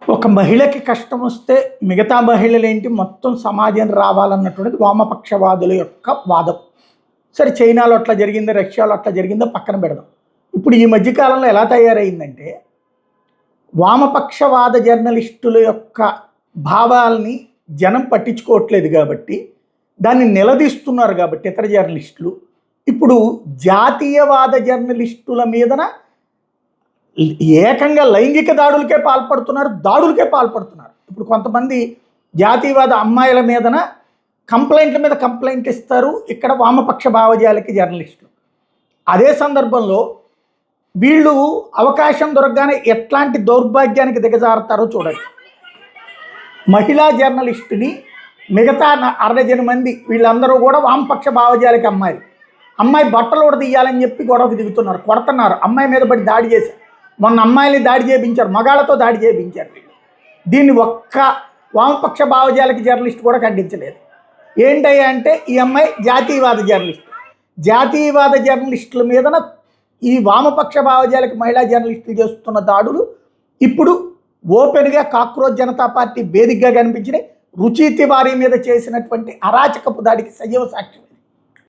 ఒక మహిళకి కష్టం వస్తే మిగతా మహిళలేంటి మొత్తం సమాజం రావాలన్నటువంటిది వామపక్షవాదుల యొక్క వాదం. సరే, చైనాలో అట్లా జరిగింది, రష్యాలో అట్లా జరిగిందో పక్కన పెడదాం. ఇప్పుడు ఈ మధ్యకాలంలో ఎలా తయారైందంటే వామపక్షవాద జర్నలిస్టుల యొక్క భావాల్ని జనం పట్టించుకోవట్లేదు కాబట్టి, దాన్ని నిలదీస్తున్నారు కాబట్టి ఇతర జర్నలిస్టులు ఇప్పుడు జాతీయవాద జర్నలిస్టుల మీదన ఏకంగా లైంగిక దాడులకే పాల్పడుతున్నారు. ఇప్పుడు కొంతమంది జాతీయవాద అమ్మాయిల మీదన కంప్లైంట్ల మీద కంప్లైంట్ ఇస్తారు ఇక్కడ వామపక్ష భావజాలకి జర్నలిస్టులు. అదే సందర్భంలో వీళ్ళు అవకాశం దొరకగానే ఎట్లాంటి దౌర్భాగ్యానికి దిగజారుతారో చూడండి. మహిళా జర్నలిస్టుని మిగతా 60 మంది వీళ్ళందరూ కూడా వామపక్ష భావజాలకి అమ్మాయి బట్టలు ఉడదీయాలని చెప్పి గొడవకు దిగుతున్నారు, కొడుతున్నారు, అమ్మాయి మీద పడి దాడి చేశారు. మొన్న అమ్మాయిని దాడి చేయించారు, మగాళ్ళతో దాడి చేయించారు వీళ్ళు. దీన్ని ఒక్క వామపక్ష భావజాలకి జర్నలిస్ట్ కూడా ఖండించలేదు. ఏంటయ్యా అంటే ఈ అమ్మాయి జాతీయవాద జర్నలిస్టుల మీదన ఈ వామపక్ష భావజాలకి మహిళా జర్నలిస్టులు చేస్తున్న దాడులు ఇప్పుడు ఓపెన్గా కాక్రోచ్ జనతా పార్టీ వేదికగా కనిపించినాయి. రుచి తివారీ మీద చేసినటువంటి అరాచకపు దాడికి సజీవ సాక్ష్యం.